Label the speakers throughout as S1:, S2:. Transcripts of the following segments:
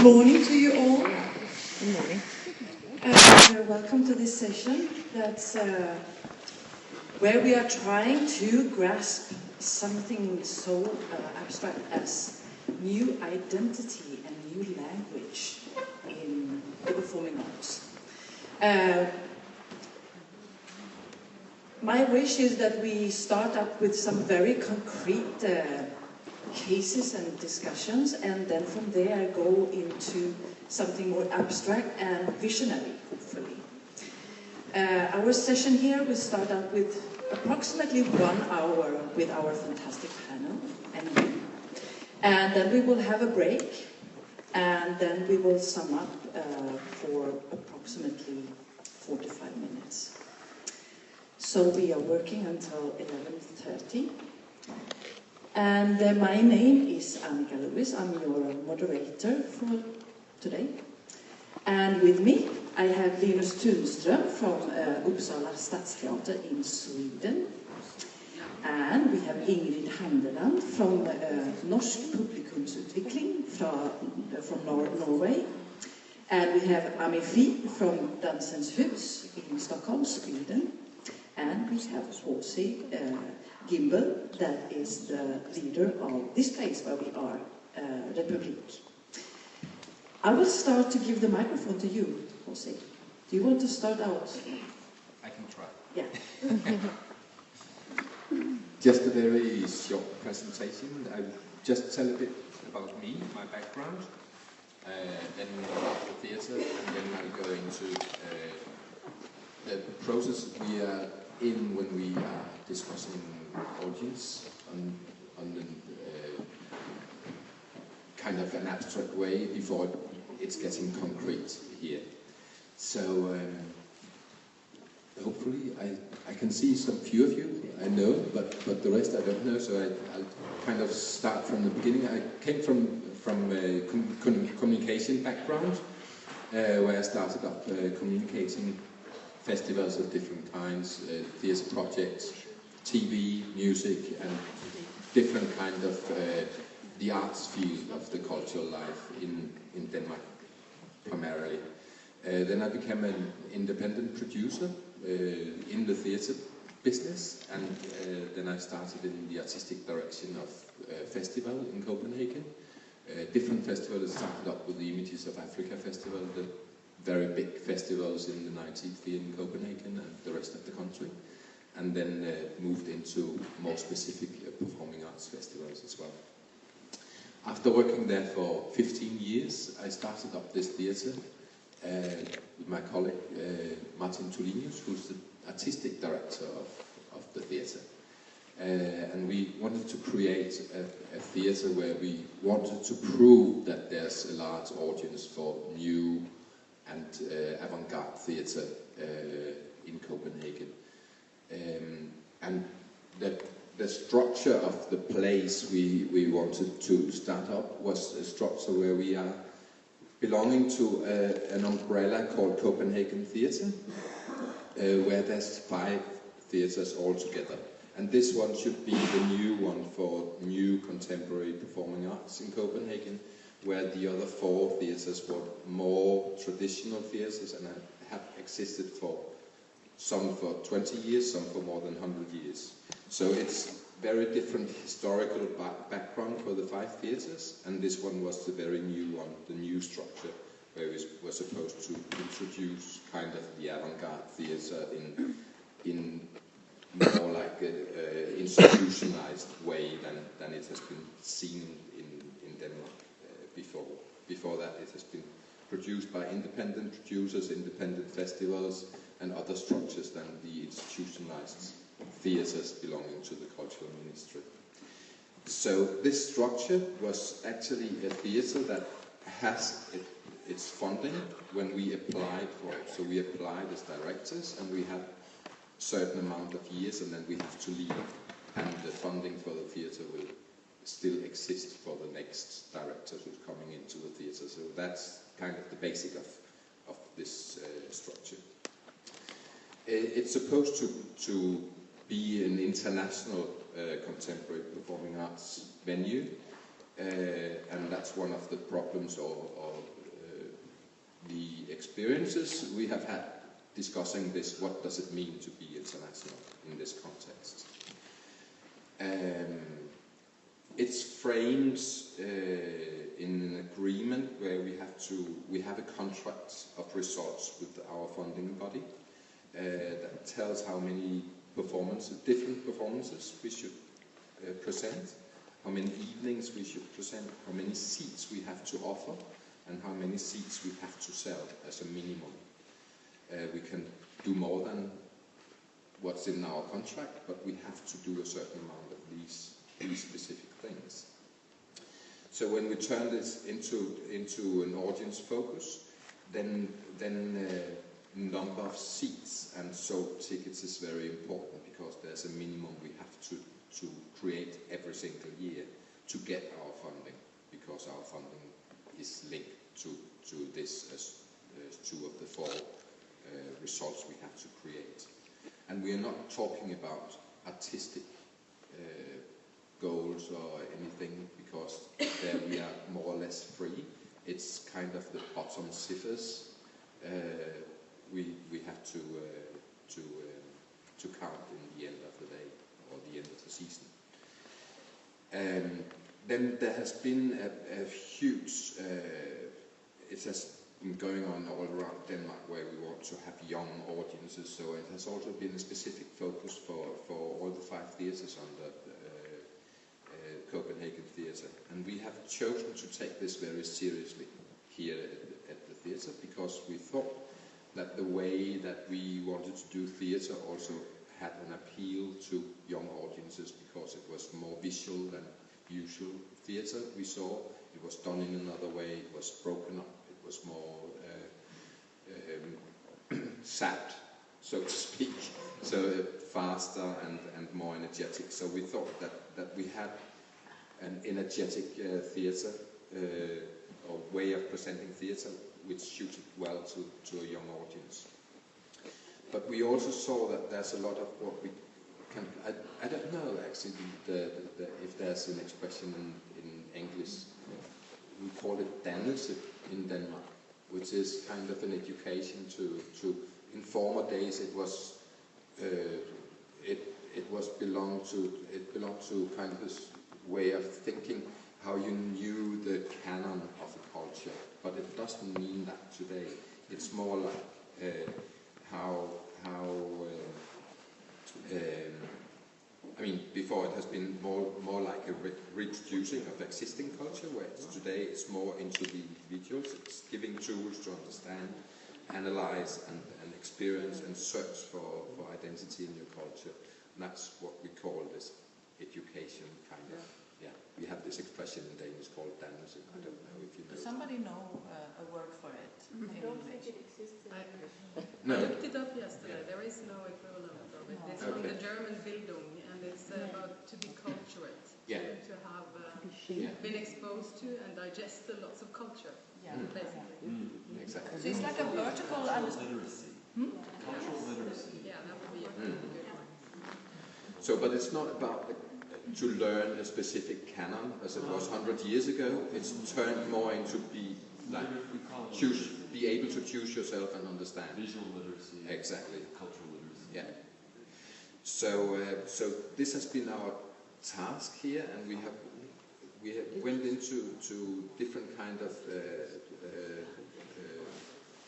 S1: morning to you all.
S2: Good morning.
S1: Welcome to this session. That's where we are trying to grasp something so abstract as new identity and new language in the performing arts. My wish is that we start up with some very concrete cases and discussions, and then from there go into something more abstract and visionary, hopefully. Our session here will start out with approximately 1 hour with our fantastic panel and you. And then we will have a break, and then we will sum up for approximately 45 minutes. So we are working until 11:30. And my name is Annika Lewis. I'm your moderator for today. And with me, I have Linus Tunström from Uppsala Stadsteater in Sweden. And we have Ingrid Handeland from Norsk Publikumsutvikling from Norway. And we have Ami Fi from Dansens Hus in Stockholm, Sweden. And we have Håse Gimbel, that is the leader of this place where we are, Republik. I will start to give the microphone to you, Håse. Do you want to start out?
S3: I can try.
S1: Yeah.
S3: Just a very short presentation. I'll just tell a bit about me, my background, then about the theatre, and then I'll go into the process we are in when we are discussing audience on the kind of an abstract way before it's getting concrete here. So hopefully I can see some few of you I know, but the rest I don't know. So I'll kind of start from the beginning. I came from a communication background, where I started up communicating festivals of different kinds, theatre projects, TV, music, and different kind of the arts field of the cultural life in Denmark, primarily. Then I became an independent producer in the theatre business, and then I started in the artistic direction of festival in Copenhagen. Different festivals. Started up with the Images of Africa Festival, the very big festivals in the 90s here in Copenhagen and the rest of the country, and then moved into more specific performing arts festivals as well. After working there for 15 years, I started up this theatre with my colleague Martin Tulinius, who's the artistic director of the theatre. And we wanted to create a theatre where we wanted to prove that there's a large audience for new and avant-garde theatre in Copenhagen. And the structure of the place we wanted to start up was a structure where we are belonging to an umbrella called Copenhagen Theatre, where there's 5 theatres all together. And this one should be the new one for new contemporary performing arts in Copenhagen, where the other 4 theatres were more traditional theatres and have existed for some for 20 years, some for more than 100 years. So it's very different historical background for the 5 theatres, and this one was the very new one, the new structure, where we were supposed to introduce kind of the avant-garde theatre in more like an institutionalized way than it has been seen in Denmark before. Before that, it has been produced by independent producers, independent festivals, and other structures than the institutionalized theatres belonging to the cultural ministry. So this structure was actually a theatre that has its funding when we applied for it. So we applied as directors, and we have a certain amount of years, and then we have to leave. And the funding for the theatre will still exist for the next director who's coming into the theatre. So that's kind of the basic of this structure. It's supposed to be an international contemporary performing arts venue, and that's one of the problems or experiences we have had discussing this, what does it mean to be international in this context. It's framed in an agreement where we have a contract of results with our funding body that tells how many different performances we should present, how many evenings we should present, how many seats we have to offer, and how many seats we have to sell as a minimum. We can do more than what's in our contract, but we have to do a certain amount of these specific things. So when we turn this into an audience focus, then number of seats and sold tickets is very important, because there's a minimum we have to create every single year to get our funding, because our funding is linked to this as 2 of the 4 results we have to create. And we are not talking about artistic goals or anything, because there we are more or less free. It's kind of the bottom ciphers we have to count in the end of the day, or the end of the season. Then there has been a huge, it has been going on all around Denmark, where we want to have young audiences, so it has also been a specific focus for all the 5 theatres under Copenhagen Theatre. And we have chosen to take this very seriously here at the theatre, because we thought that the way that we wanted to do theatre also had an appeal to young audiences, because it was more visual than usual theatre we saw. It was done in another way, it was broken up, it was more sapped, so to speak, so faster and more energetic. So we thought that we had an energetic theatre, or way of presenting theatre, which suited well to a young audience. But we also saw that there's a lot of what we can, I don't know actually if there's an expression in English, we call it dannelse in Denmark, which is kind of an education to in former days it was belonged to kind of this way of thinking, how you knew the canon of a culture, but it doesn't mean that today. It's more like I mean, before it has been more like a reproducing of existing culture, whereas today it's more into the individuals. It's giving tools to understand, analyze, and experience and search for identity in your culture. And that's what we call this education kind of. Yeah, we have this expression in Danish called dannelse. I don't know if you know.
S2: Does somebody know a word for it?
S4: I don't think it exists in English.
S3: No.
S4: I looked it up yesterday. There is no equivalent of it. It's from the German Bildung, and it's about to be culturate.
S3: Yeah.
S4: To have
S3: Yeah.
S4: been exposed to and digest lots of culture,
S2: Yeah.
S4: basically.
S3: Exactly.
S2: So it's like a vertical
S5: Literacy. Cultural literacy.
S4: Yeah, that would be a really good one.
S3: So, but it's not about to learn a specific canon as it was 100 years ago. It's turned more into be able to choose yourself and understand.
S5: Visual literacy.
S3: Exactly.
S5: Cultural literacy.
S3: Yeah. So this has been our task here, and we have went into different kind of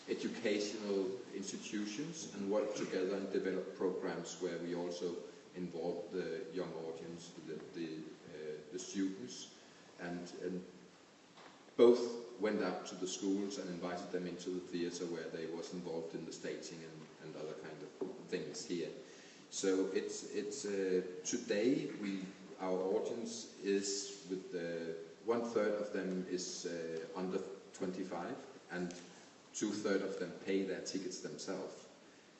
S3: educational institutions and worked together and developed programs where we also involve the young audience, the students, and both went out to the schools and invited them into the theatre where they was involved in the staging and other kind of things here. So it's today our audience is with 1/3 of them is under 25, and 2/3 of them pay their tickets themselves.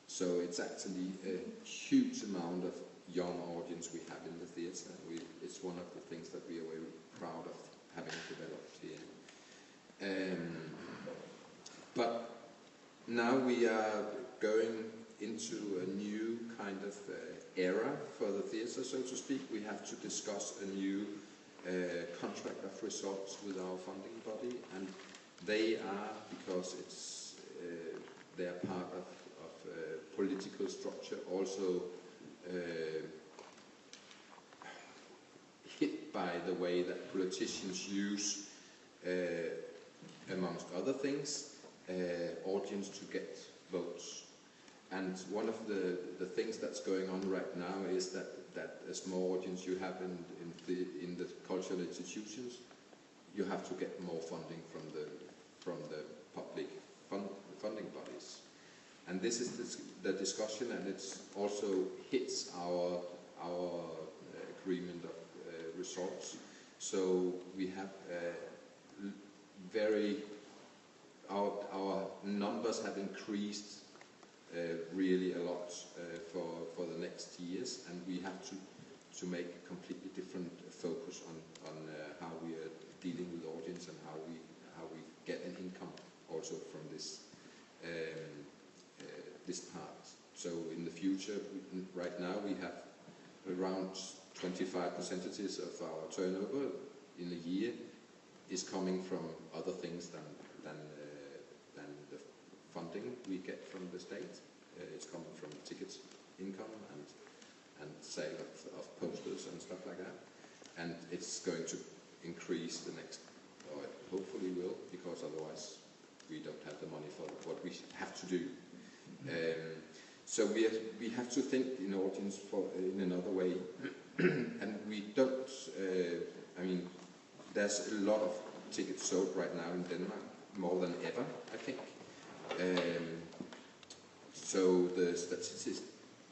S3: So it's actually a huge amount of young audience we have in the theatre. It's one of the things that we are very proud of having developed here. But now we are going into a new kind of era for the theatre, so to speak. We have to discuss a new contract of results with our funding body, and they are, because it's they are part of political structure, also hit by the way that politicians use, amongst other things, audience to get votes. And one of the things that's going on right now is that a small audience you have in the cultural institutions, you have to get more funding from the public funding bodies. And this is the discussion, and it's also hits our agreement of results. So we have our numbers have increased really a lot for the next years, and we have to make a completely different focus on how we are dealing with audience and how we get an income also from this this part. So in the future, right now we have around 25% of our turnover in a year is coming from other things than the funding we get from the state. It's coming from ticket income and sale of posters and stuff like that. And it's going to increase the next, or it hopefully will, because otherwise we don't have the money for what we have to do. So we have to think in audience in another way, and we don't. I mean, there's a lot of tickets sold right now in Denmark, more than ever, I think. So the statistics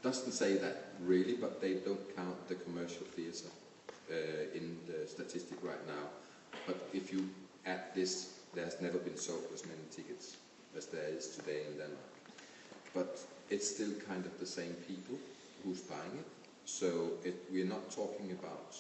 S3: doesn't say that really, but they don't count the commercial theatre in the statistic right now. But if you add this, there's never been sold as many tickets as there is today in Denmark. But it's still kind of the same people who's buying it. So we're not talking about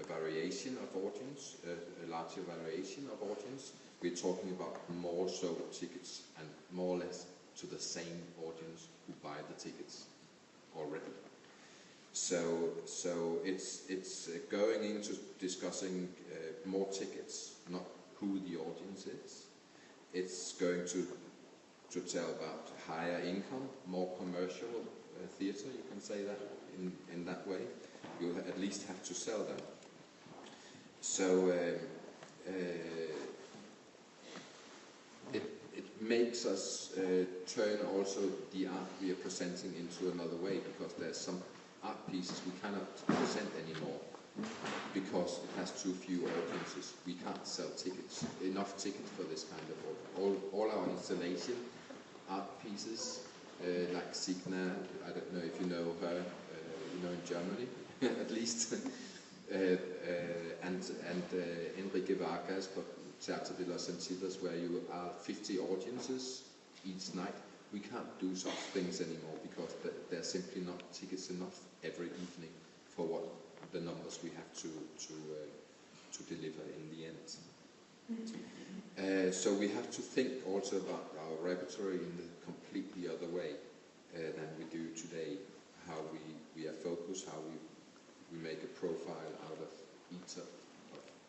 S3: a variation of audience, a larger variation of audience. We're talking about more sold tickets and more or less to the same audience who buy the tickets already. So it's going into discussing more tickets, not who the audience is. It's going to tell about higher income, more commercial theatre, you can say that in that way. You at least have to sell them. So it makes us turn also the art we are presenting into another way, because there's some art pieces we cannot present anymore because it has too few audiences. We can't sell enough tickets for this kind of all our installation art pieces, like Signa, I don't know if you know her, in Germany at least, and Enrique Vargas for Teatro de los Sentidos, where you are 50 audiences each night. We can't do such things anymore because there's simply not tickets enough every evening for what the numbers we have to deliver in the end. So we have to think also about our repertoire in a completely other way than we do today. How we are focused, how we make a profile out of each of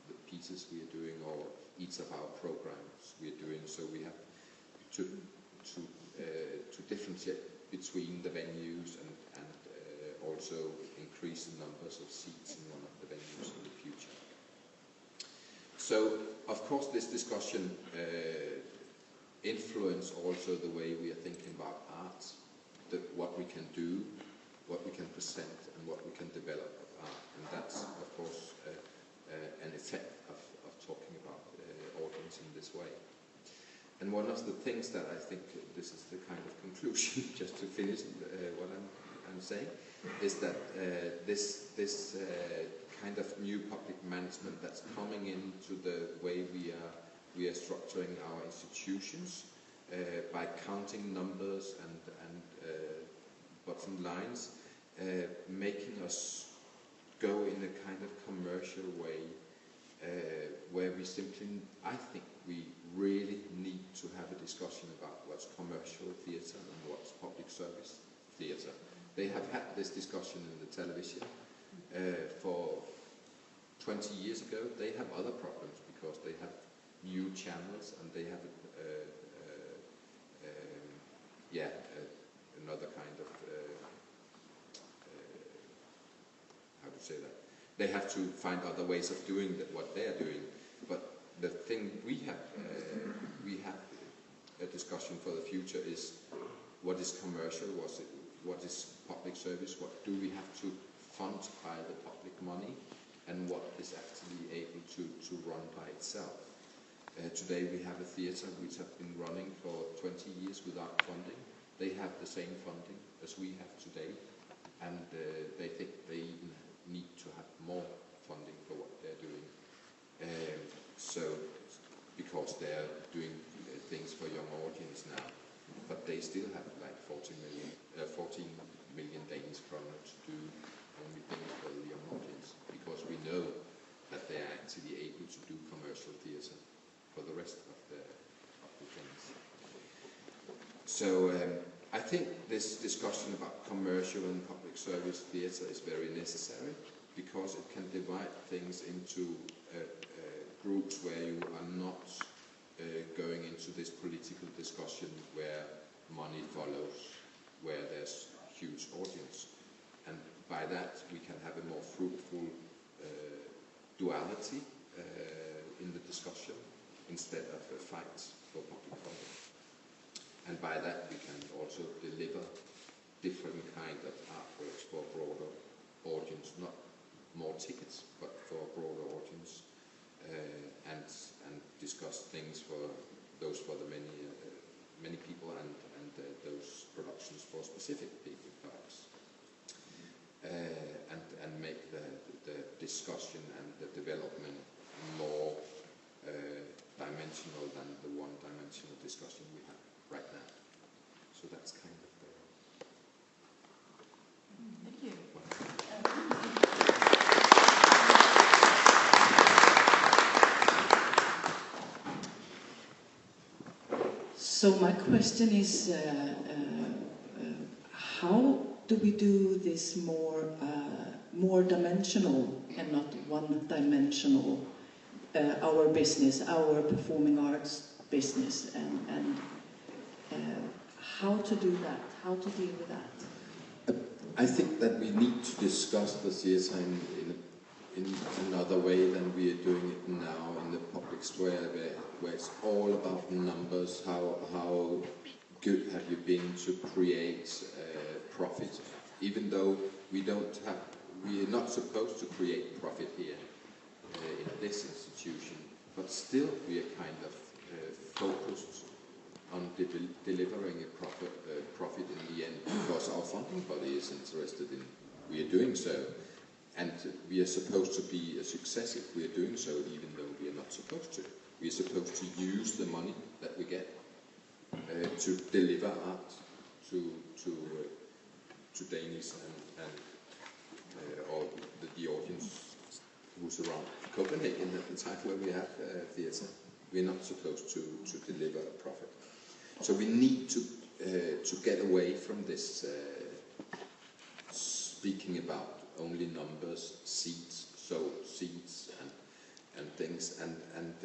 S3: the pieces we are doing, or each of our programs we are doing. So we have to differentiate between the venues and also increase the numbers of seats in one of the venues in the future. So, of course, this discussion influences also the way we are thinking about art, what we can do, what we can present, and what we can develop of art. And that's, of course, an effect of talking about audience in this way. And one of the things that I think, this is the kind of conclusion, just to finish what I'm saying, is that this kind of new public management that's coming into the way we are structuring our institutions by counting numbers and bottom lines, making us go in a kind of commercial way where we simply, I think we really need to have a discussion about what's commercial theatre and what's public service theatre. They have had this discussion in the television for 20 years ago. They have other problems because they have new channels, and they have another kind of how to say that. They have to find other ways of doing what they are doing. But the thing we have a discussion for the future is what is commercial, what is public service, what do we have to fund by the public money, and what is actually able to run by itself. Today we have a theatre which have been running for 20 years without funding. They have the same funding as we have today, and they think they even need to have more funding for what they're doing. Because they're doing things for young audience now, but they still have like 14 million Danish kroner to do only things for the young audience, because we know that they are actually able to do commercial theatre for the rest of the things. So I think this discussion about commercial and public service theatre is very necessary, because it can divide things into groups where you are not going into this political discussion where money follows, where there's huge audience. And by that we can have a more fruitful duality in the discussion, instead of a fight for public funding. And by that we can also deliver different kind of artworks for a broader audience, not more tickets, but for a broader audience, and discuss things for the many people, and those productions for specific people, perhaps, and make the discussion and the development more dimensional than the one-dimensional discussion we have right now. So that's kind of
S2: Thank you.
S1: So my question is, how do we do this more dimensional and not one-dimensional? Our business, our performing arts business, and how to do that? How to deal with that?
S3: I think that we need to discuss the theatre in another way than we are doing it now in the public square, where it's all about numbers. How good have you been to create profit? Even though we are not supposed to create profit here in this institution, but still we are kind of focused on delivering a profit in the end, because our funding body is interested in. We are doing so. And we are supposed to be a success if we are doing so, even though we are not supposed to. We are supposed to use the money that we get to deliver art to Danish or the audience who's around Copenhagen at the time when we have theatre. We are not supposed to deliver a profit. So we need to get away from this speaking about only numbers, seats, sold seats, and things, and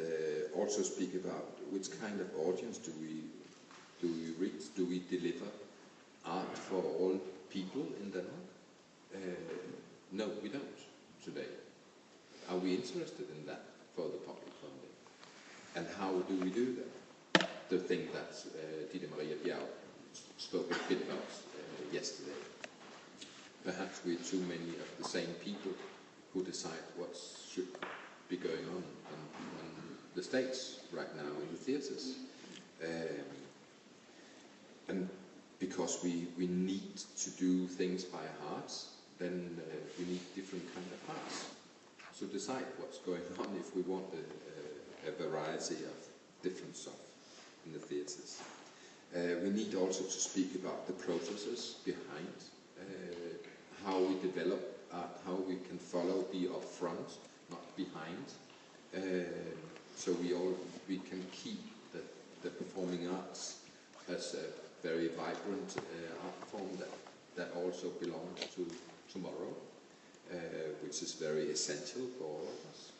S3: also speak about which kind of audience do we reach? Do we deliver art for all people in Denmark? No, we don't today. Are we interested in that for the public funding? And how do we do that? The thing that Ditte Maria Bjerg spoke a bit about yesterday. Perhaps we're too many of the same people who decide what should be going on the States right now in the theatres. And because we need to do things by heart, then we need different kind of hearts. So decide what's going on if we want a variety of different stuff in the theatres. We need also to speak about the processes behind how we develop art, how we can follow, be up front, not behind, so we can keep the performing arts as a very vibrant art form that also belongs to tomorrow, which is very essential for all of us.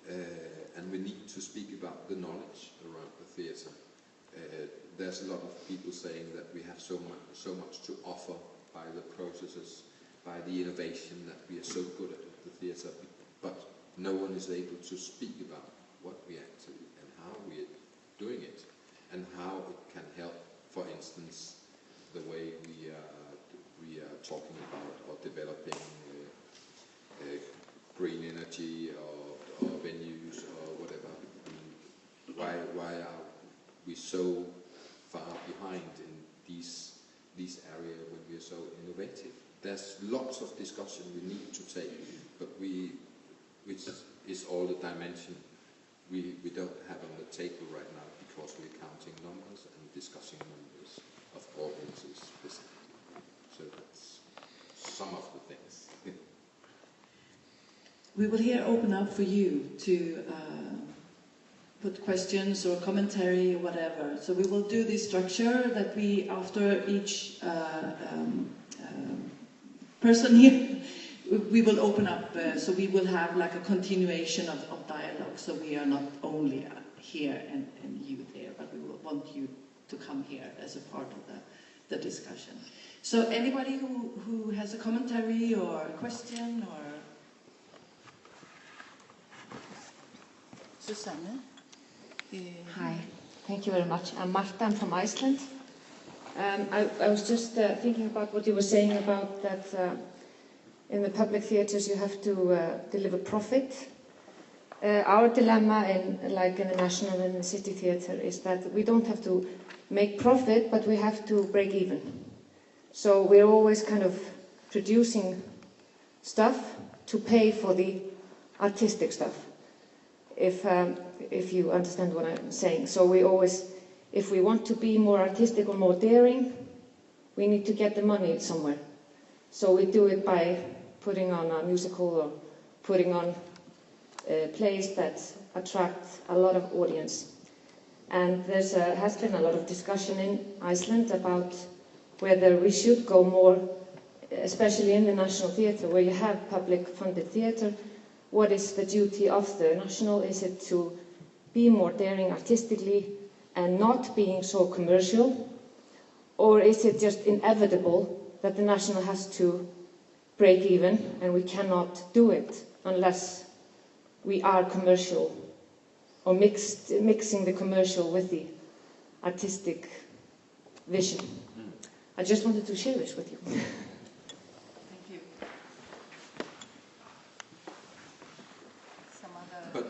S3: and we need to speak about the knowledge around the theatre. There's a lot of people saying that we have so much to offer by the processes, by the innovation, that we are so good at the theatre, but no one is able to speak about what we actually and how we are doing it, and how it can help, for instance, the way we are talking about or developing green energy or venues or whatever. I mean, why are we so far behind in these areas when we are so innovative? There's lots of discussion we need to take, but which is all the dimension we don't have on the table right now, because we're counting numbers and discussing numbers of audiences. So that's some of the things.
S1: We will here open up for you to put questions or commentary or whatever. So we will do this structure that we, after each person here, we will open up, so we will have like a continuation of dialogue, so we are not only here and you there, but we will want you to come here as a part of the discussion. So anybody who has a commentary or a question or...
S2: Susanne?
S6: Hi, thank you very much. I'm Marta, I'm from Iceland. I was just thinking about what you were saying about that in the public theatres you have to deliver profit. Our dilemma in the National and the City Theatre is that we don't have to make profit, but we have to break even. So we're always kind of producing stuff to pay for the artistic stuff, if you understand what I'm saying. So we always, if we want to be more artistic or more daring, we need to get the money somewhere. So we do it by putting on a musical or putting on plays that attract a lot of audience. And there has been a lot of discussion in Iceland about whether we should go more, especially in the National Theatre, where you have public funded theatre. What is the duty of the National? Is it to be more daring artistically and not being so commercial? Or is it just inevitable that the National has to break even and we cannot do it unless we are commercial, or mixing the commercial with the artistic vision? I just wanted to share this with you.
S2: Thank you. Some other...
S3: But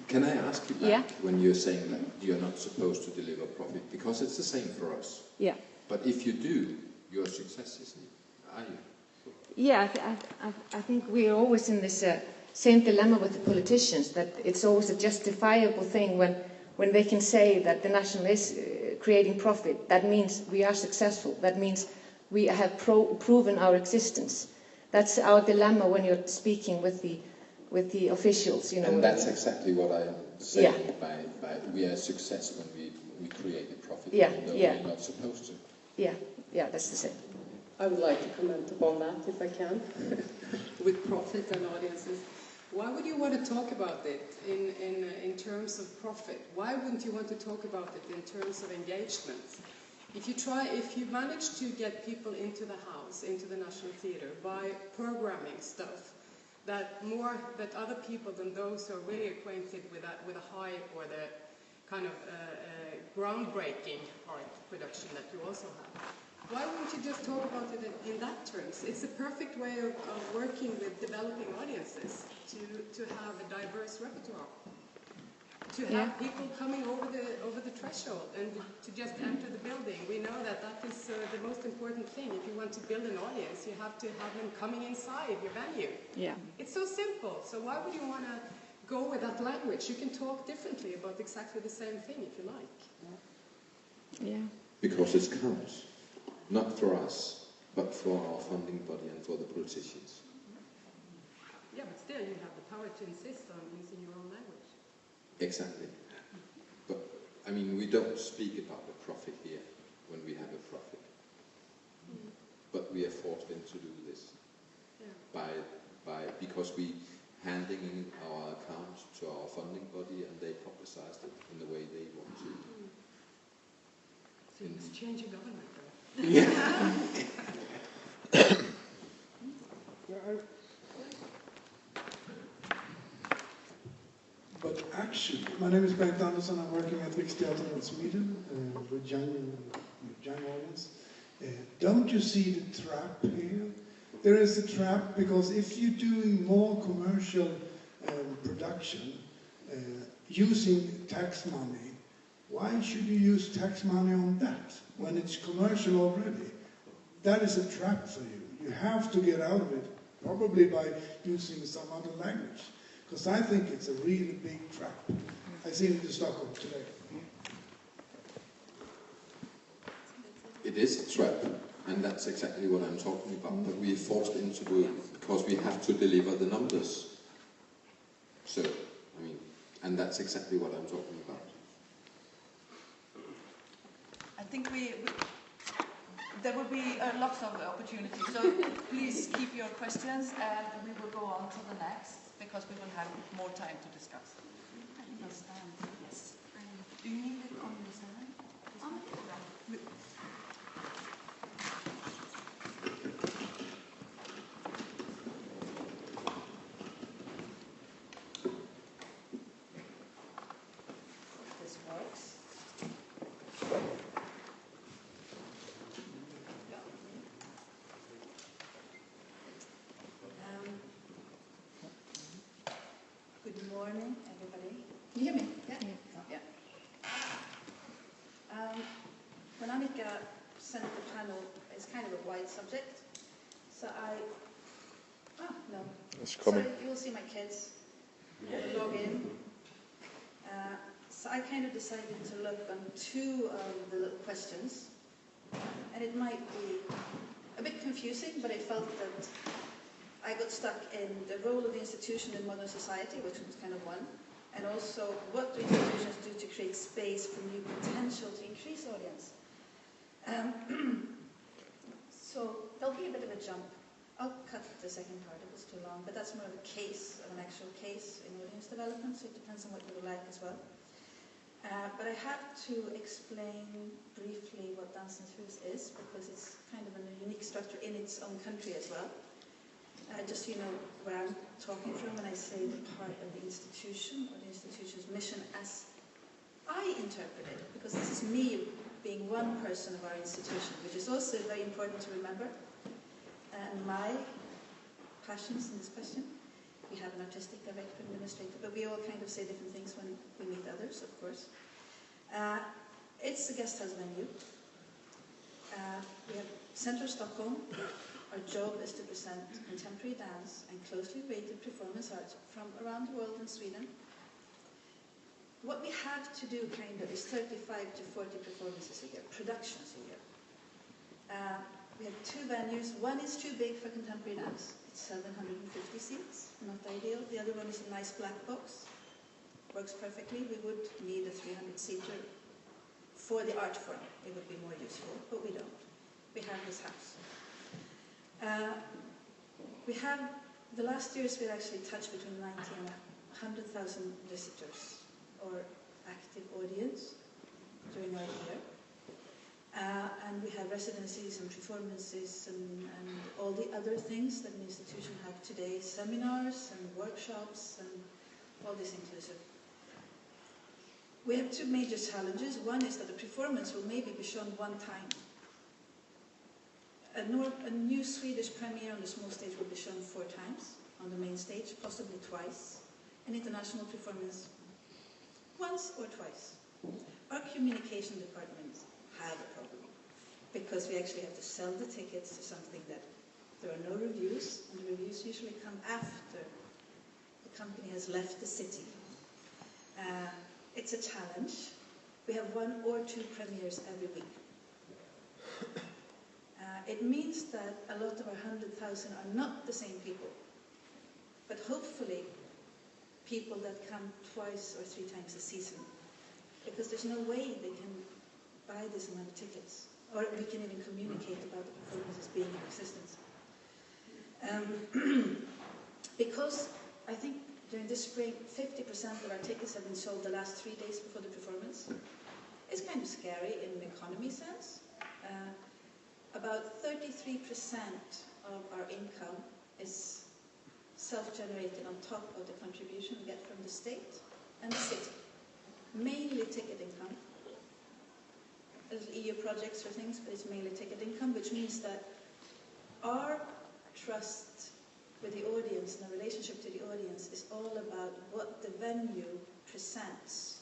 S3: can I ask you back,
S6: Yeah.
S3: when you're saying that you're not supposed to deliver profit, because it's the same for us.
S6: Yeah.
S3: But if you do, you're a success, isn't it? Are you?
S6: Yeah, I think we're always in this same dilemma with the politicians, that it's always a justifiable thing when they can say that the National is creating profit. That means we are successful. That means we have proven our existence. That's our dilemma when you're speaking with the officials, you know.
S3: And that's exactly what I'm saying by we are a success when we create a profit, even though we're not supposed to.
S6: Yeah, that's the same.
S4: I would like to comment upon that, if I can, with profit and audiences. Why would you want to talk about it in terms of profit? Why wouldn't you want to talk about it in terms of engagement? If you manage to get people into the house, into the National Theatre, by programming stuff that other people than those who are really acquainted with a high or the kind of groundbreaking art production that you also have, why wouldn't you just talk about it in that terms? It's a perfect way of working with developing audiences, to have a diverse repertoire, to have people coming over the threshold and to just enter the building. We know that is the most important thing. If you want to build an audience, you have to have them coming inside your venue. Yeah. It's so simple. So why would you want to go with that language? You can talk differently about exactly the same thing if you like.
S6: Yeah.
S3: Because it counts. Not for us, but for our funding body and for the politicians.
S4: Yeah, but still you have the power to insist on using your own language.
S3: Exactly. But, I mean, we don't speak about the profit here when we have a profit. But we are forced into do this. Yeah. Because handing in our accounts to our funding body, and they publicized it in the way they want to.
S4: So you must change your government, though.
S7: But actually, my name is Bengt Andersson. I'm working at Riksteatern in Sweden with young audience. Don't you see the trap here? There is a trap because if you're doing more commercial production using tax money, why should you use tax money on that when it's commercial already? That is a trap for you. You have to get out of it, probably by using some other language. Because I think it's a really big trap. I see it in Stockholm today.
S3: It is a trap, and that's exactly what I'm talking about. But we're forced into it because we have to deliver the numbers. So, I mean, and that's exactly what I'm talking about.
S2: I think there will be lots of opportunities. So please keep your questions, and we will go on to the next because we will have more time to discuss. Yes. Do you need it on the side? This works. Good morning, everybody. Can you hear me? Yeah. When Annika sent the panel, it's kind of a wide subject. So no. Sorry, you will see my kids. Log in. So I kind of decided to look on two of the little questions. And it might be a bit confusing, but I felt that I got stuck in the role of the institution in modern society, which was kind of one, and also what do institutions do to create space for new potential to increase audience. So there'll be a bit of a jump. I'll cut the second part, it was too long, but that's more of a case, of an actual case in audience development, so it depends on what you would like as well. But I have to explain briefly what Dansens Hus is, because it's kind of a unique structure in its own country as well. Just so you know where I'm talking from when I say the part of the institution or the institution's mission as I interpret it, because this is me being one person of our institution, which is also very important to remember. And my passions in this question. We have an artistic director and administrator, but we all kind of say different things when we meet others, of course. It's a guest house venue. We have Central Stockholm. Our job is to present contemporary dance and closely related performance arts from around the world in Sweden. What we have to do is 35 to 40 performances a year, productions a year. We have two venues. One is too big for contemporary dance. It's 750 seats, not ideal. The other one is a nice black box. Works perfectly. We would need a 300-seater for the art form. It would be more useful, but we don't. We have this house. We have, the last years we actually touched between 90 and 100,000 visitors or active audience during our year. And we have residencies and performances and all the other things that an institution have today, seminars and workshops and all this inclusive. We have two major challenges. One is that the performance will maybe be shown one time. A new Swedish premiere on the small stage will be shown 4 times on the main stage, possibly twice. An international performance once or twice. Our communication departments have a problem because we actually have to sell the tickets to something that there are no reviews, and the reviews usually come after the company has left the city. It's a challenge. We have 1 or 2 premieres every week. It means that a lot of our 100,000 are not the same people, but hopefully people that come 2 or 3 times a season, because there's no way they can buy this amount of tickets, or we can even communicate about the performances being in existence. Because I think during this spring, 50% of our tickets have been sold the last 3 days before the performance. It's kind of scary in an economy sense. About 33% of our income is self-generated on top of the contribution we get from the state and the city. Mainly ticket income. There's EU projects or things, but it's mainly ticket income, which means that our trust with the audience and the relationship to the audience is all about what the venue presents.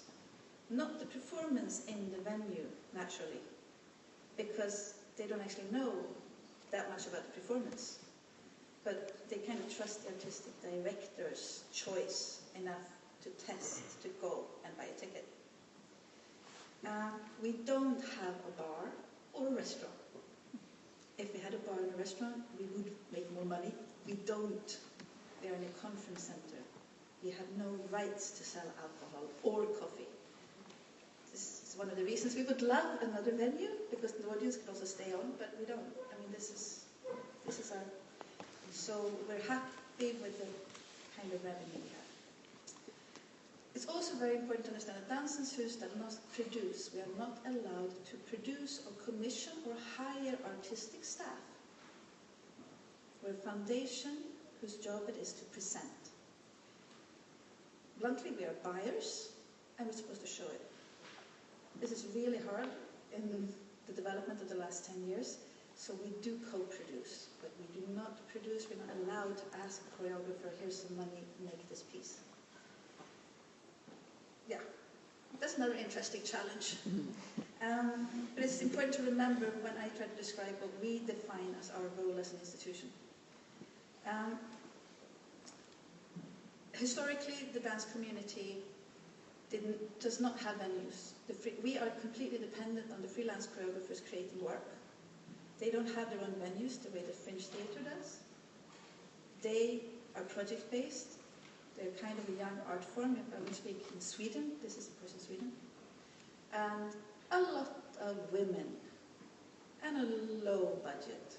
S2: Not the performance in the venue, naturally, because they don't actually know that much about the performance. But they kind of trust the artistic director's choice enough to test, to go and buy a ticket. We don't have a bar or a restaurant. If we had a bar and a restaurant, we would make more money. We don't. We are in a conference center. We have no rights to sell alcohol or coffee. This is one of the reasons we would love another venue, because the audience can also stay on, but we don't. I mean, this is our... So we're happy with the kind of revenue we have. It's also very important to understand that Dansens Hus does not produce. We are not allowed to produce or commission or hire artistic staff. We're a foundation whose job it is to present. Bluntly, we are buyers, and we're supposed to show it. This is really hard in the development of the last 10 years, so we do co-produce, but we do not produce. We're not allowed to ask a choreographer, here's some money, make this piece. Yeah, that's another interesting challenge. But it's important to remember when I try to describe what we define as our role as an institution. Historically, the dance community does not have venues. We are completely dependent on the freelance choreographers creating work. They don't have their own venues the way the Fringe Theatre does. They are project-based. They're kind of a young art form. If I would speak in Sweden, this is of course in Sweden. And a lot of women, and a low budget,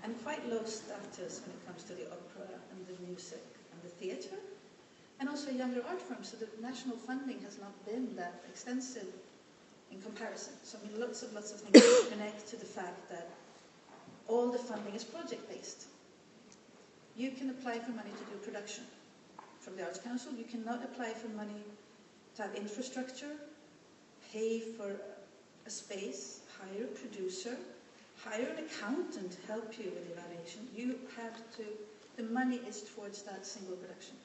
S2: and quite low status when it comes to the opera and the music and the theatre, and also younger art forms. So the national funding has not been that extensive in comparison. So I mean, lots of things connect to the fact that all the funding is project-based. You can apply for money to do production from the Arts Council. You cannot apply for money to have infrastructure, pay for a space, hire a producer, hire an accountant to help you with evaluation. You have to, the money is towards that single production.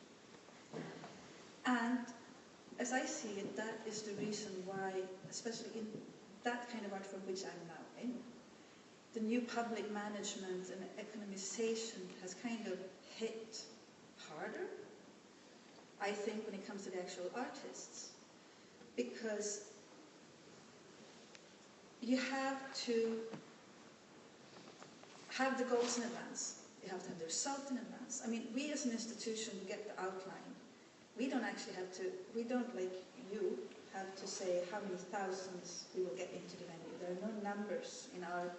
S2: And as I see it, that is the reason why, especially in that kind of art form which I'm now in, the new public management and economization has kind of hit harder, I think, when it comes to the actual artists. Because you have to have the goals in advance. You have to have the result in advance. I mean, we as an institution get the outline. We don't actually have to, we don't, like you, have to say how many thousands we will get into the venue. There are no numbers in our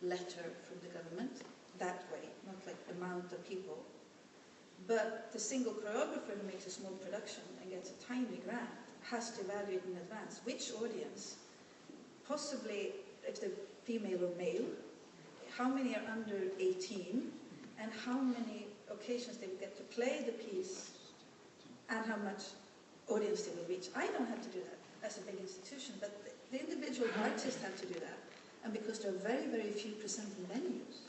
S2: letter from the government that way, not like amount of people. But the single choreographer who makes a small production and gets a tiny grant has to evaluate in advance which audience, possibly if they're female or male, how many are under 18, and how many occasions they will get to play the piece, and how much audience they will reach. I don't have to do that as a big institution, but the individual artists have to do that. And because there are very, very few presenting venues,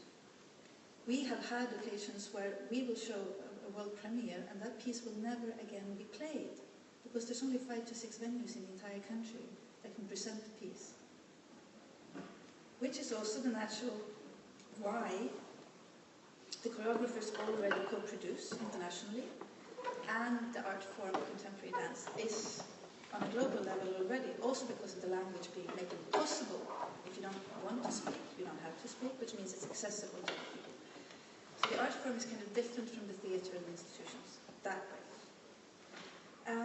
S2: we have had occasions where we will show a world premiere and that piece will never again be played, because there's only 5 to 6 venues in the entire country that can present the piece. Which is also the natural why the choreographers already co-produce internationally, and the art form of contemporary dance is on a global level already, also because of the language being made it possible. If you don't want to speak, you don't have to speak, which means it's accessible to people. So the art form is kind of different from the theatre and the institutions, that way.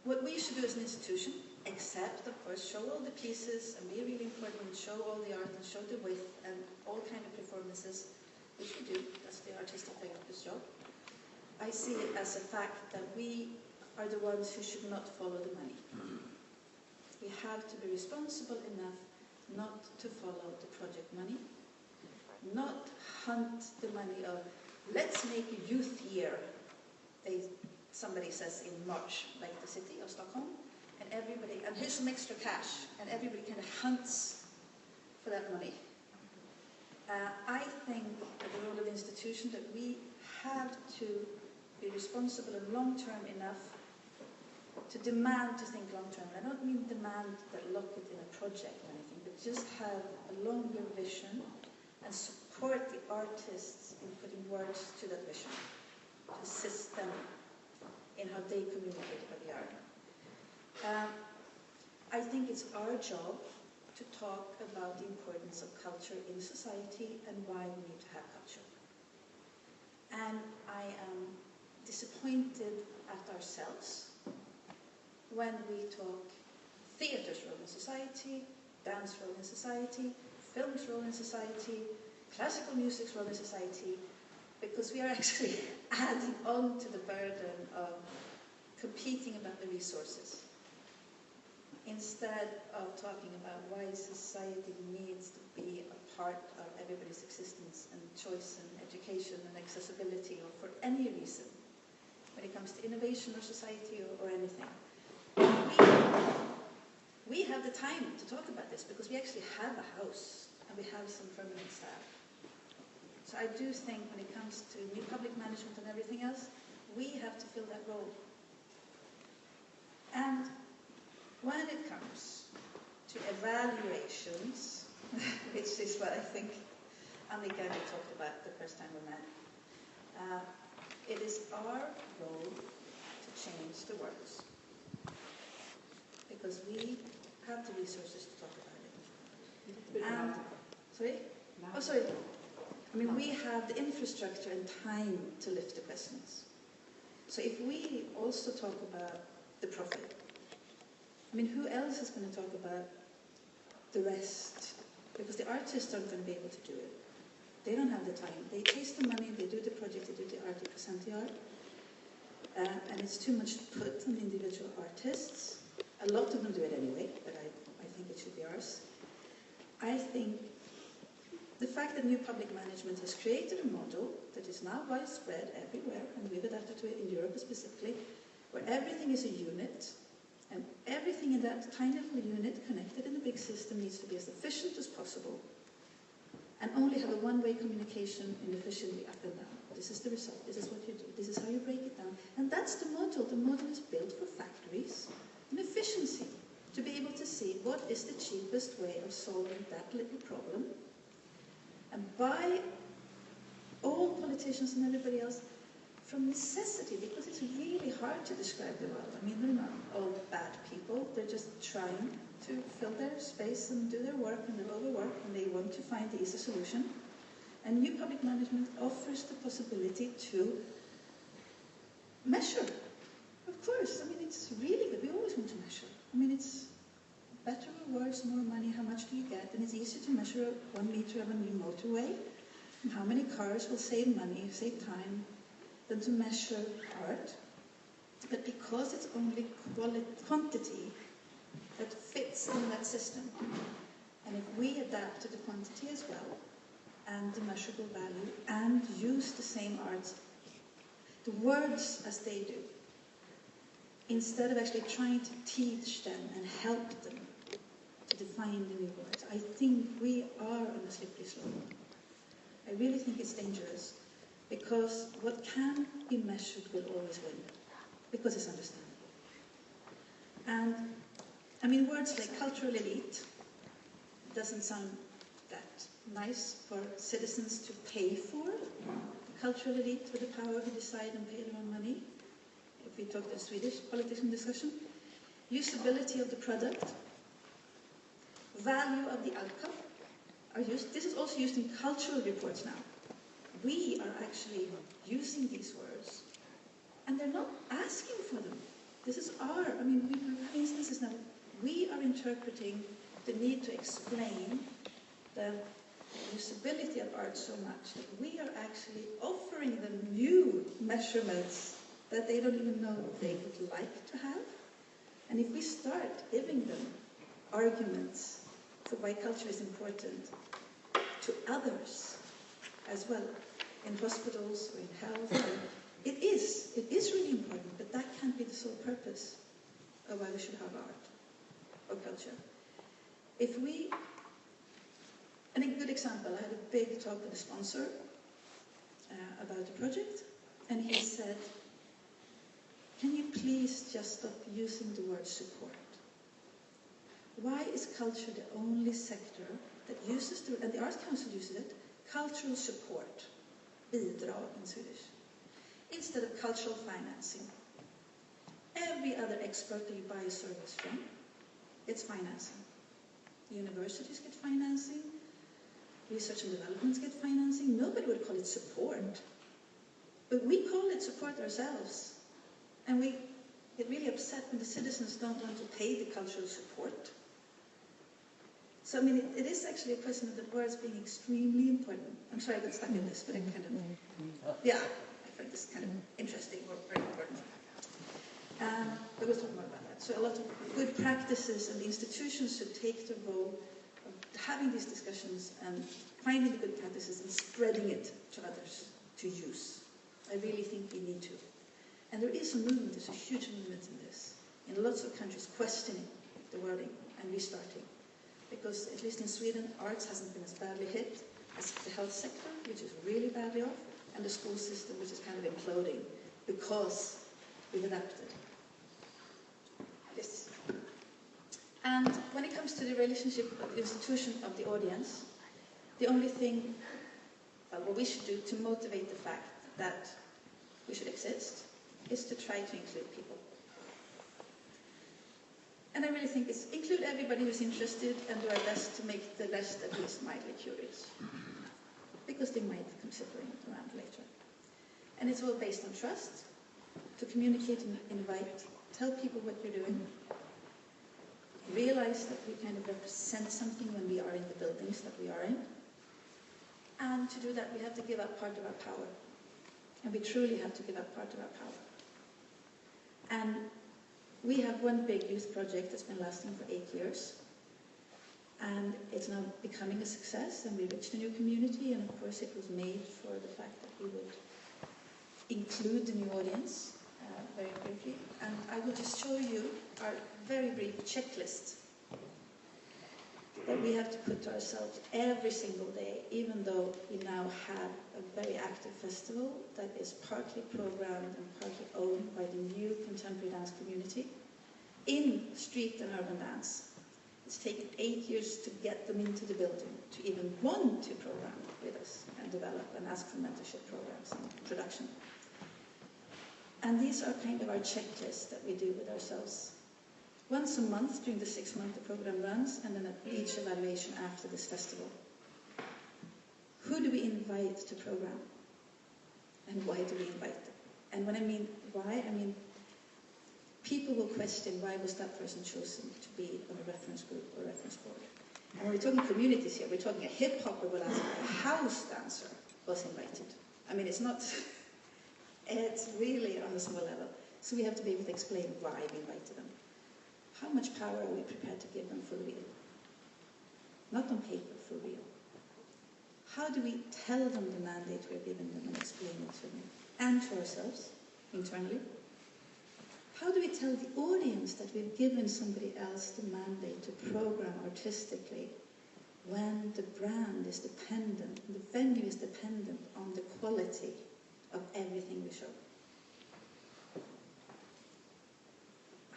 S2: What we should do as an institution, except, of course, show all the pieces and be really important and show all the art and show the width and all kind of performances, which we do, that's the artistic director's job, I see it as a fact that we are the ones who should not follow the money. We have to be responsible enough not to follow the project money, not hunt the money of, let's make a youth year, somebody says in March, like the city of Stockholm, and everybody, and here's some extra cash, and everybody kind of hunts for that money. I think at the role of the institution that we have to be responsible and long-term enough to demand to think long-term. I don't mean demand that lock it in a project or anything, but just have a longer vision and support the artists in putting words to that vision, to assist them in how they communicate what they are. I think it's our job to talk about the importance of culture in society and why we need to have culture. And I am disappointed at ourselves when we talk theatre's role in society, dance role in society, film's role in society, classical music's role in society, because we are actually adding on to the burden of competing about the resources, instead of talking about why society needs to be a part of everybody's existence and choice and education and accessibility, or for any reason, when it comes to innovation or society or anything. We have the time to talk about this because we actually have a house and we have some permanent staff. So I do think when it comes to new public management and everything else, we have to fill that role. And when it comes to evaluations, which is what I think Annika and I talked about the first time we met, it is our role to change the words. Because we have the resources to talk about it. And, sorry? Oh, sorry. I mean, we have the infrastructure and time to lift the questions. So if we also talk about the profit, I mean, who else is going to talk about the rest? Because the artists aren't going to be able to do it. They don't have the time. They taste the money, they do the project, they do the art, they present the art. And it's too much to put on the individual artists. A lot of them do it anyway, but I think it should be ours. I think the fact that new public management has created a model that is now widespread everywhere, and we've adapted to it in Europe specifically, where everything is a unit, and everything in that tiny little unit connected in the big system needs to be as efficient as possible, and only have a one-way communication inefficiently up and down. This is the result, this is what you do, this is how you break it down. And that's the model. The model is built for factories and efficiency, to be able to see what is the cheapest way of solving that little problem. And by all politicians and everybody else, from necessity, because it's really hard to describe the world. I mean, they're not all bad people, they're just trying to fill their space and do their work, and they're overworked, and they want to find the easy solution. And new public management offers the possibility to measure. Of course, I mean, it's really good. We always want to measure. I mean, it's better or worse, more money, how much do you get? And it's easier to measure 1 meter of a new motorway, and how many cars will save money, save time, than to measure art. But because it's only quantity that fits in that system, and if we adapt to the quantity as well, and the measurable value, and use the same arts, the words as they do, instead of actually trying to teach them and help them to define the new words, I think we are on a slippery slope. I really think it's dangerous, because what can be measured will always win, because it's understandable. And, I mean, words like cultural elite doesn't sound that nice for citizens to pay for. The cultural elite with the power to decide and pay their own money. If we talk the Swedish politician discussion, usability of the product, value of the outcome are used. This is also used in cultural reports now. We are actually using these words, and they're not asking for them. This is our, I mean, we have instances now, we are interpreting the need to explain the usability of art so much that we are actually offering them new measurements that they don't even know they would like to have. And if we start giving them arguments for why culture is important to others as well, in hospitals or in health, it is really important, but that can't be the sole purpose of why we should have art or culture. And a good example, I had a big talk with a sponsor about the project, and he said, can you please just stop using the word support? Why is culture the only sector that uses, and the Arts Council uses it, cultural support, bidrag in Swedish, instead of cultural financing? Every other expert that you buy a service from gets financing. Universities get financing, research and developments get financing. Nobody would call it support. But we call it support ourselves. And we get really upset when the citizens don't want to pay the cultural support. So, I mean, it is actually a question of the words being extremely important. I'm sorry I got stuck in this, but I kind of, yeah, I find this kind of interesting or very important. But we'll talk more about that. So a lot of good practices, and the institutions should take the role of having these discussions and finding the good practices and spreading it to others to use. I really think we need to. And there is a movement, there's a huge movement in this, in lots of countries questioning the wording and restarting. Because at least in Sweden, arts hasn't been as badly hit as the health sector, which is really badly off, and the school system, which is kind of imploding because we've adapted. Yes. And when it comes to the relationship of the institution of the audience, the only thing what we should do to motivate the fact that we should exist is to try to include people. And I really think it's include everybody who's interested and do our best to make the rest at least mildly curious. Because they might consider it around later. And it's all based on trust, to communicate and invite, tell people what you're doing, realize that we kind of represent something when we are in the buildings that we are in. And to do that, we have to give up part of our power. And we truly have to give up part of our power. And we have one big youth project that's been lasting for 8 years. And it's now becoming a success, and we reached a new community, and of course it was made for the fact that we would include the new audience very briefly. And I will just show you our very brief checklist that we have to put to ourselves every single day, even though we now have a very active festival that is partly programmed and partly owned by the new contemporary dance community in street and urban dance. It's taken 8 years to get them into the building, to even want to program with us and develop and ask for mentorship programs and production. And these are kind of our checklists that we do with ourselves. Once a month during the 6 months the program runs, and then at each evaluation after this festival. Who do we invite to program? And why do we invite them? And when I mean why, I mean people will question why was that person chosen to be on a reference group or reference board. And when we're talking communities here, we're talking a hip-hopper will ask if a house dancer was invited. I mean, it's not, it's really on a small level. So we have to be able to explain why we invited them. How much power are we prepared to give them for real? Not on paper, for real. How do we tell them the mandate we're giving them and explain it to them? And to ourselves, internally. How do we tell the audience that we've given somebody else the mandate to program artistically when the brand is dependent, the venue is dependent on the quality of everything we show?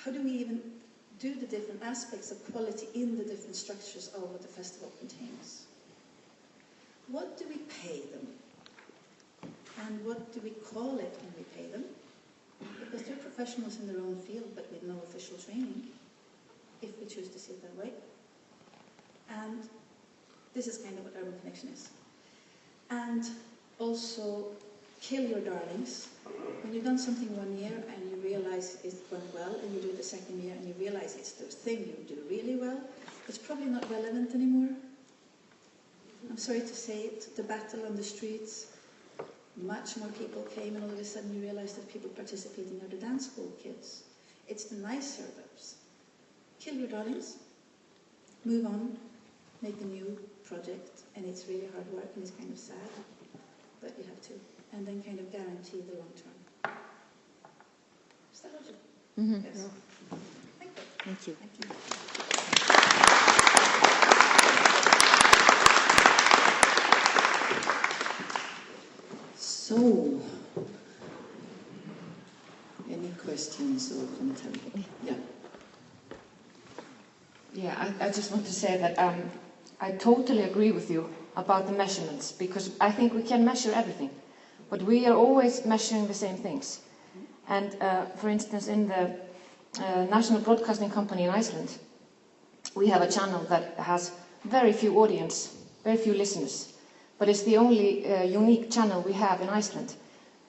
S2: How do we even do the different aspects of quality in the different structures of what the festival contains? What do we pay them? And what do we call it when we pay them? Because they're professionals in their own field, but with no official training, if we choose to see it that way. And this is kind of what Urban Connection is. And also, kill your darlings. When you've done something 1 year and you realize it went well, and you do it the second year and you realize it's the thing you do really well, it's probably not relevant anymore. I'm sorry to say it, the battle on the streets, much more people came, and all of a sudden you realize that people participating are the dance school kids. It's the nice suburbs. Kill your darlings, move on, make a new project, and it's really hard work and it's kind of sad, but you have to, and then kind of guarantee the long term. Is that logical?
S6: Mm-hmm.
S2: Yes. Thank you.
S6: Thank you.
S2: Thank you.
S1: So, any questions or content? Yeah.
S6: Yeah, I just want to say that I totally agree with you about the measurements, because I think we can measure everything, but we are always measuring the same things. And for instance, in the National Broadcasting Company in Iceland, we have a channel that has very few audience, very few listeners, but it's the only unique channel we have in Iceland.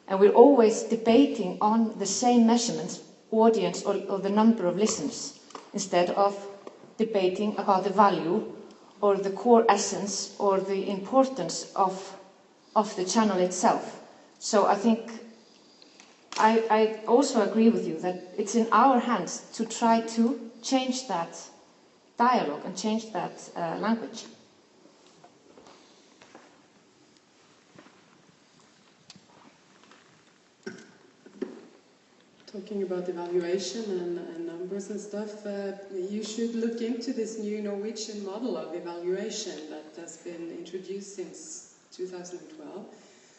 S6: And we're always debating on the same measurements, audience or the number of listeners, instead of debating about the value or the core essence or the importance of the channel itself. So I think I also agree with you that it's in our hands to try to change that dialogue and change that language.
S4: Talking about evaluation and numbers and stuff, you should look into this new Norwegian model of evaluation that has been introduced since 2012.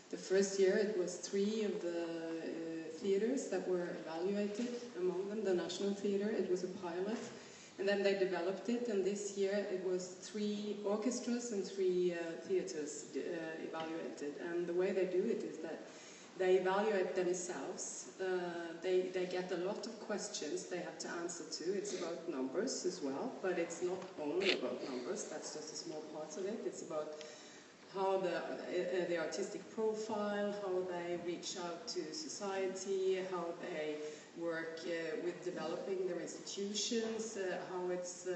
S4: The first year it was 3 of the theaters that were evaluated, among them the National Theatre. It was a pilot, and then they developed it, and this year it was 3 orchestras and 3 theatres evaluated. And the way they do it is that they evaluate themselves. They get a lot of questions they have to answer to. It's about numbers as well, but it's not only about numbers. That's just a small part of it. It's about how the artistic profile, how they reach out to society, how they work with developing their institutions, how it's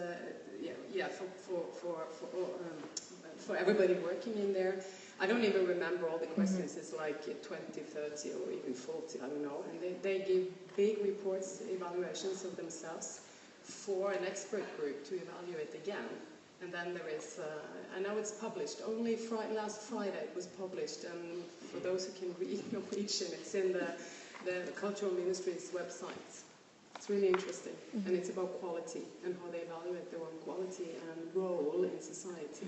S4: for everybody working in there. I don't even remember all the questions. It's like 20, 30, or even 40, I don't know. And they give big reports, evaluations of themselves for an expert group to evaluate again. And then there is, I know it's published, only last Friday it was published, and for those who can read Norwegian, it's in the Cultural Ministry's website. It's really interesting, and it's about quality and how they evaluate their own quality and role in society.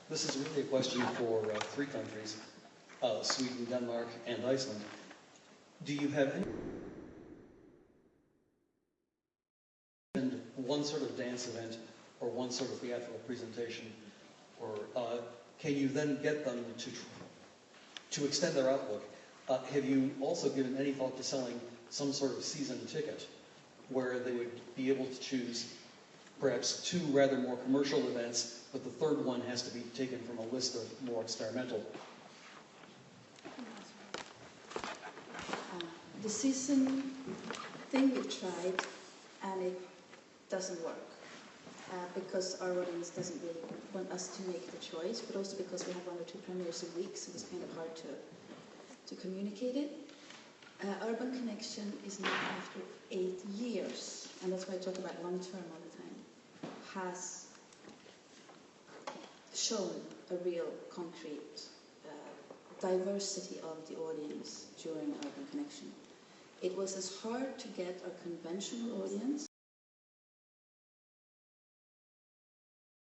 S8: This is really a question for 3 countries, Sweden, Denmark, and Iceland. Do you have one sort of dance event or one sort of theatrical presentation, or can you then get them to extend their outlook? Have you also given any thought to selling some sort of season ticket where they would be able to choose perhaps 2 rather more commercial events, but the 3rd one has to be taken from a list of more experimental?
S2: The season thing we tried, and it doesn't work. Because our audience doesn't really want us to make the choice, but also because we have 1 or 2 premieres a week, so it's kind of hard to communicate it. Urban Connection is now, after 8 years, and that's why I talk about long term all the time, has shown a real concrete diversity of the audience during Urban Connection. It was as hard to get a conventional audience